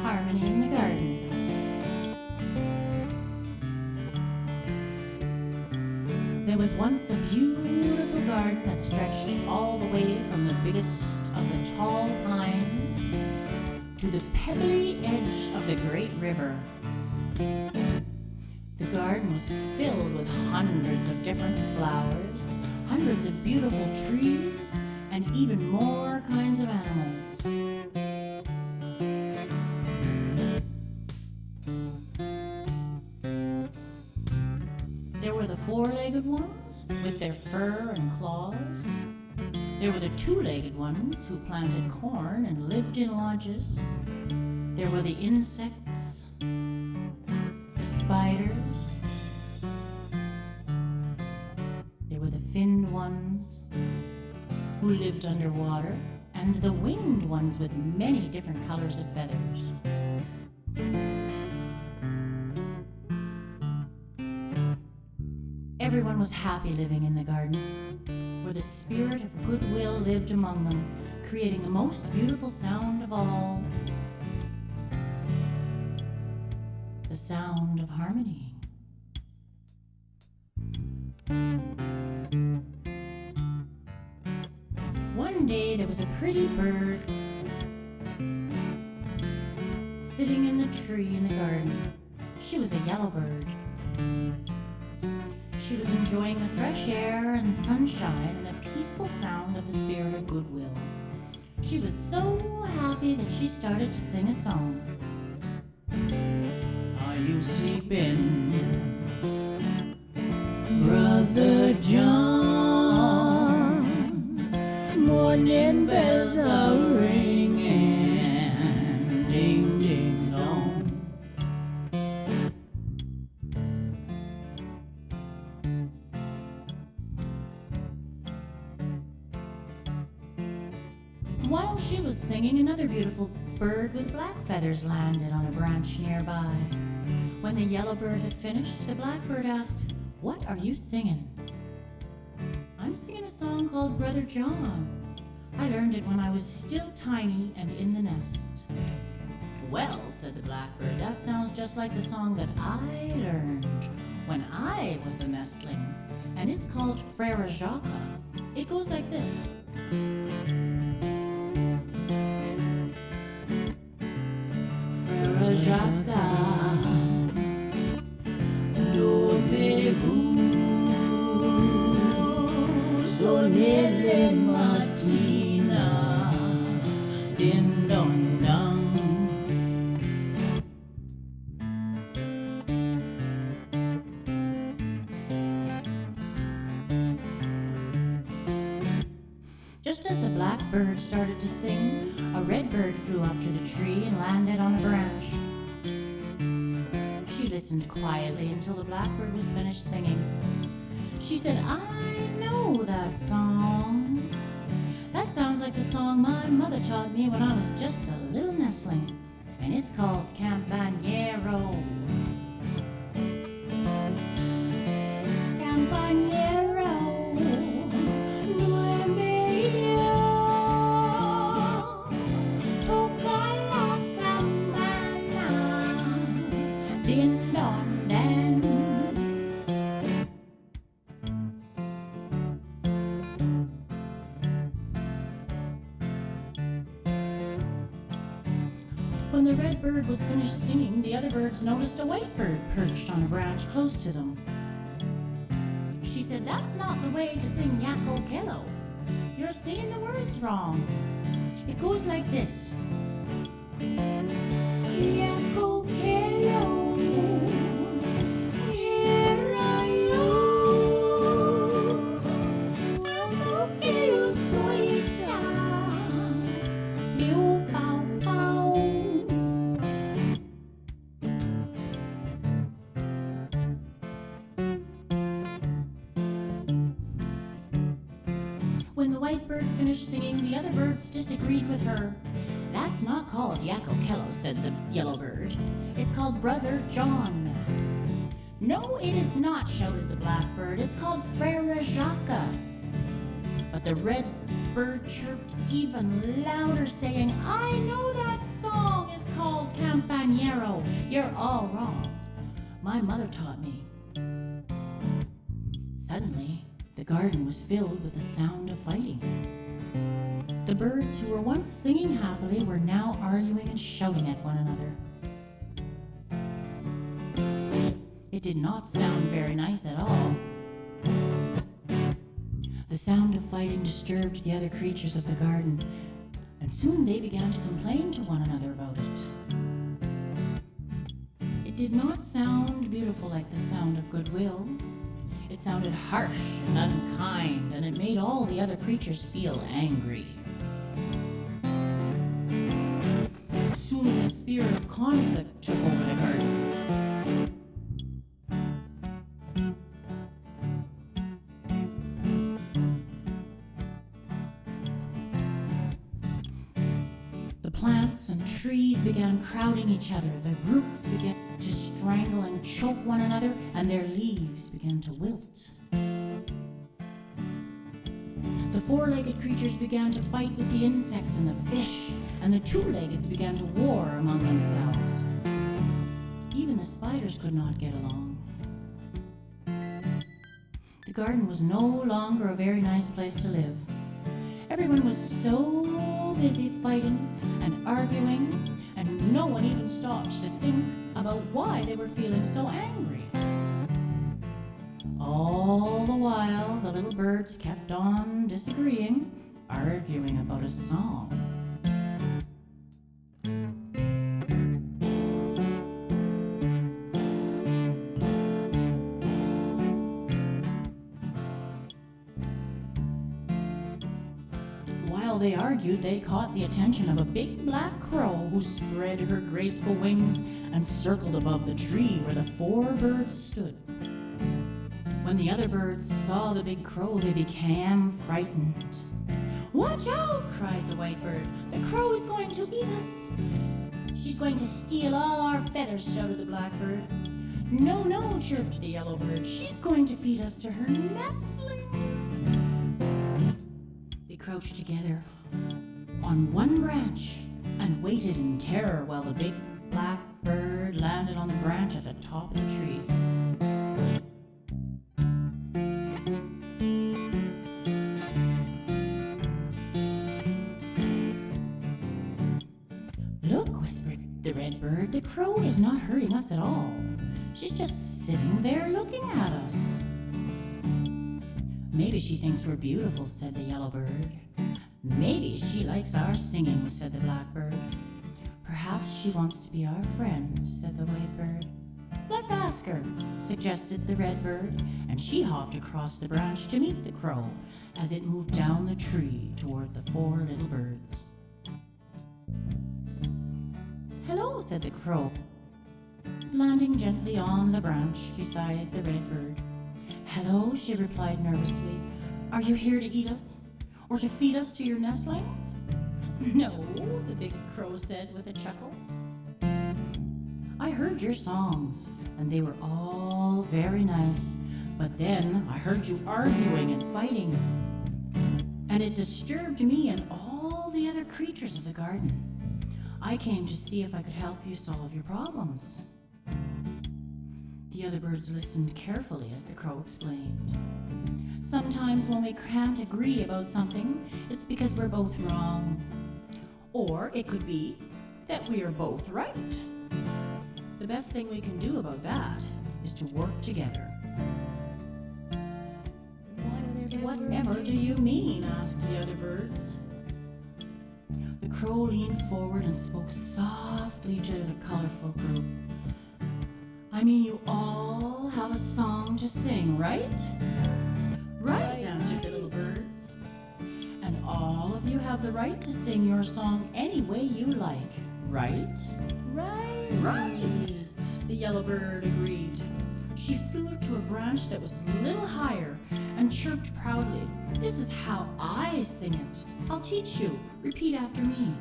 Harmony in the garden. There was once a beautiful garden that stretched all the way from the biggest of the tall pines to the pebbly edge of the great river. The garden was filled with hundreds of different flowers, hundreds of beautiful trees, and even more kinds of animals. There were the four-legged ones with their fur and claws. There were the two-legged ones who planted corn and lived in lodges. There were the insects, the spiders. There were the finned ones who lived underwater, and the winged ones with many different colors of feathers. Everyone was happy living in the garden, where the spirit of goodwill lived among them, creating the most beautiful sound of all, the sound of harmony. One day there was a pretty bird sitting in the tree in the garden. She was a yellow bird. She was enjoying the fresh air and sunshine and the peaceful sound of the spirit of goodwill. She was so happy that she started to sing a song. Are you sleeping, Brother John? Morning bells are ringing, ding, ding, dong. While she was singing, another beautiful bird with black feathers landed on a branch nearby. When the yellow bird had finished, the blackbird asked, "What are you singing?" "I'm singing a song called Brother John. I learned it when I was still tiny and in the nest." "Well," said the blackbird, "that sounds just like the song that I learned when I was a nestling, and it's called Frere Jacques. It goes like this. Frere Jacques, dormez-vous, sonnez les matines, din don dong. Just as the blackbird started to sing, a red bird flew up to the tree and landed on a branch. She listened quietly until the blackbird was finished singing. She said, "I know that song. That sounds like the song my mother taught me when I was just a little nestling, and it's called Campagnero. Campagnero, duerme toca la campana, din don dan." When the red bird was finished singing, the other birds noticed a white bird perched on a branch close to them. She said, "That's not the way to sing Yako Kello. You're singing the words wrong. It goes like this. Yako Kello, here I am. Yako Kello soita, liu pao pao." When the white bird finished singing, the other birds disagreed with her. "That That's not called Yakokello, said the yellow bird. It's called Brother John. No, it is not, shouted the blackbird. It's called Frere Jacques. But the red bird chirped even louder, saying, I know that song is called Campagnero. You're all wrong. My mother taught me. Suddenly, the garden was filled with the sound of fighting. The birds who were once singing happily were now arguing and shouting at one another. It did not sound very nice at all. The sound of fighting disturbed the other creatures of the garden, and soon they began to complain to one another about it. It did not sound beautiful like the sound of goodwill. It sounded harsh and unkind, and it made all the other creatures feel angry. Soon the spirit of conflict took over the garden. The plants and trees began crowding each other. The roots began to strangle and choke one another, and their leaves began to wilt. The four-legged creatures began to fight with the insects and the fish, and the two-leggeds began to war among themselves. Even the spiders could not get along. The garden was no longer a very nice place to live. Everyone was so busy fighting and arguing, and no one even stopped to think about why they were feeling so angry. All the while, the little birds kept on disagreeing, arguing about a song. While they argued, they caught the attention of a big black crow who spread her graceful wings and circled above the tree where the four birds stood. When the other birds saw the big crow, they became frightened. "Watch out!" cried the white bird. "The crow is going to eat us." "She's going to steal all our feathers," shouted the blackbird. "No, no," chirped the yellow bird. "She's going to feed us to her nestlings." They crouched together on one branch and waited in terror while the big black bird landed on the branch at the top of the tree. "Look," whispered the red bird, "the crow is not hurting us at all. She's just sitting there looking at us." "Maybe she thinks we're beautiful," said the yellow bird. "Maybe she likes our singing," said the blackbird. "Perhaps she wants to be our friend," said the white bird. "Let's ask her," suggested the red bird, and she hopped across the branch to meet the crow as it moved down the tree toward the four little birds. "Hello," said the crow, landing gently on the branch beside the red bird. "Hello," she replied nervously. "Are you here to eat us, or to feed us to your nestlings?" "No," the big crow said with a chuckle. "I heard your songs, and they were all very nice, but then I heard you arguing and fighting, and it disturbed me and all the other creatures of the garden. I came to see if I could help you solve your problems." The other birds listened carefully as the crow explained. "Sometimes when we can't agree about something, it's because we're both wrong. Or it could be that we are both right. The best thing we can do about that is to work together." "Whatever do you mean?" asked the other birds. The crow leaned forward and spoke softly to the colorful group. "I mean, you all have a song to sing, right?" "Right," answered the little birds. "And all of you have the right to sing your song any way you like, right?" Right, the yellow bird agreed. She flew to a branch that was a little higher and chirped proudly. "This is how I sing it. I'll teach you. Repeat after me."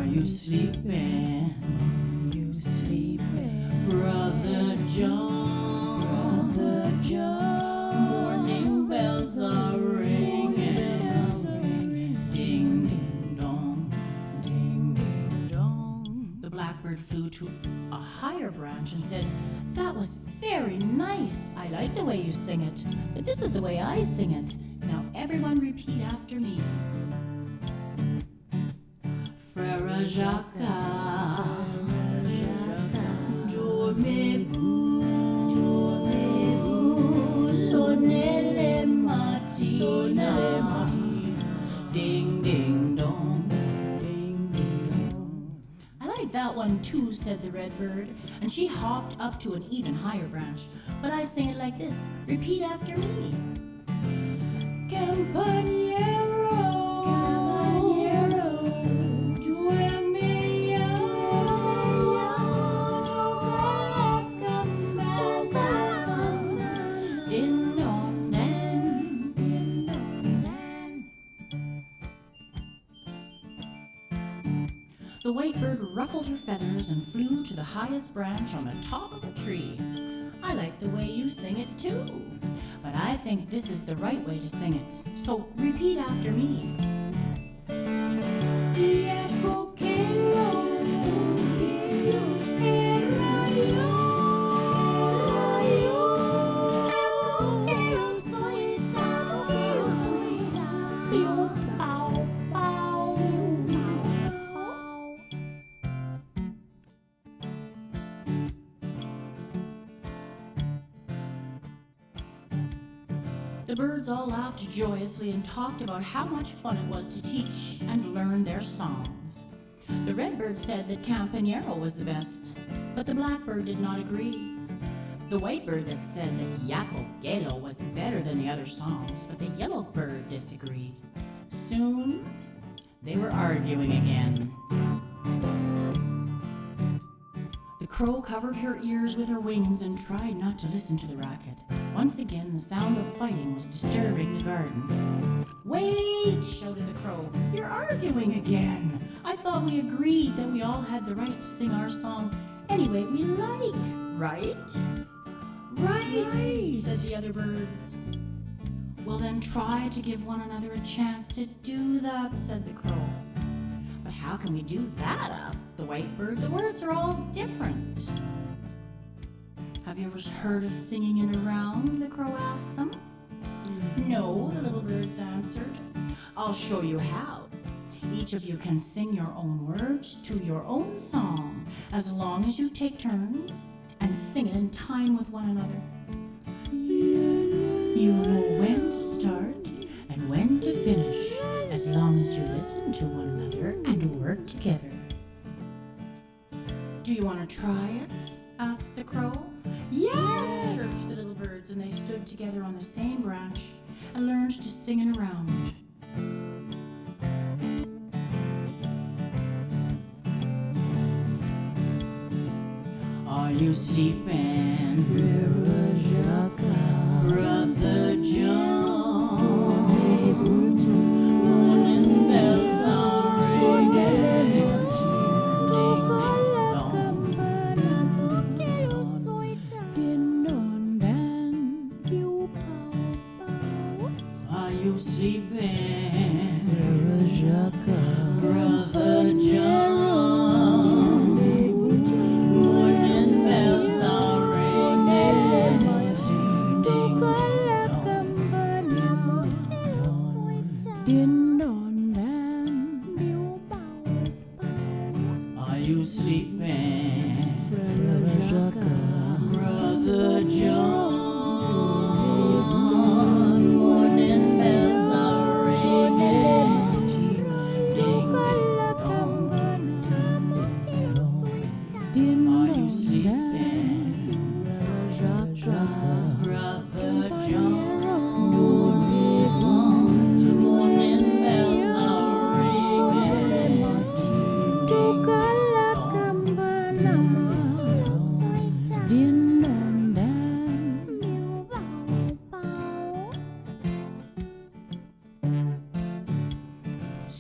Are you sleeping? Are you sleeping? Brother John. Brother John. Morning bells are ringing. Ding, ding, dong. Ding, ding, dong. The blackbird flew to a higher branch and said, "That was very nice. I like the way you sing it, but this is the way I sing it. Now everyone repeat after me. Frère Jacques, dormez-vous, sonnez les matins, ding ding dong, ding ding dong." "I like that one too," said the red bird, and she hopped up to an even higher branch. "But I sing it like this. Repeat after me. Campagnero, campagnero, duerme din don dan, din don dan. The white bird ruffled her feathers and flew to the highest branch on the top of the tree. "I like the way you sing it too, but I think this is the right way to sing it. So repeat after me. The birds all laughed joyously and talked about how much fun it was to teach and learn their songs. The red bird said that Campanero was the best, but the blackbird did not agree. The white bird that said that Yaco Gelo was better than the other songs, but the yellow bird disagreed. Soon, they were arguing again. The crow covered her ears with her wings and tried not to listen to the racket. Once again, the sound of fighting was disturbing the garden. "Wait!" shouted the crow. "You're arguing again. I thought we agreed that we all had the right to sing our song any way we like, right?" Right, said the other birds. "Well, then try to give one another a chance to do that," said the crow. "But how can we do that?" asked the white bird. "The words are all different." "Have you ever heard of singing in a round?" the crow asked them. "No," the little birds answered. "I'll show you how. Each of you can sing your own words to your own song, as long as you take turns and sing it in time with one another. You know when to start and when to finish, as long as you listen to one another and work together." "Do you want to try it?" asked the crow. Yes, chirped the little birds, and they stood together on the same branch and learned to sing in a round. Are you sleeping, Frère Jacques, Brother John? Morning bells are ringing. Are you sleeping, Frère Jacques, Brother John? Morning bells are ringing.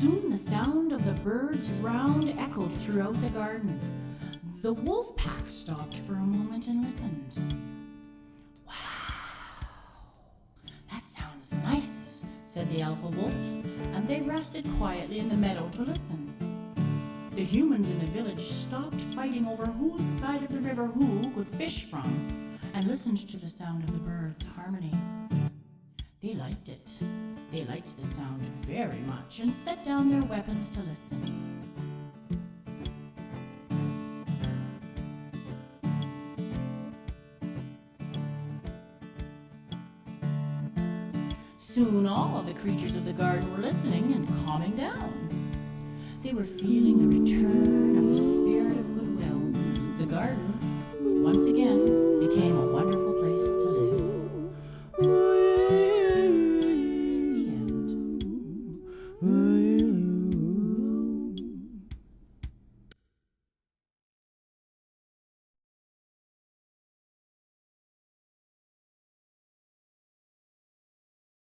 Soon the sound of the birds' round echoed throughout the garden. The wolf pack stopped for a moment and listened. Wow, that sounds nice, said the alpha wolf, and they rested quietly in the meadow to listen. The humans in the village stopped fighting over whose side of the river who could fish from, and listened to the sound of the birds' harmony. They liked it. They liked the sound very much and set down their weapons to listen. Soon all of the creatures of the garden were listening and calming down. They were feeling the return of the spirit of goodwill. The garden, once again, became a wonderful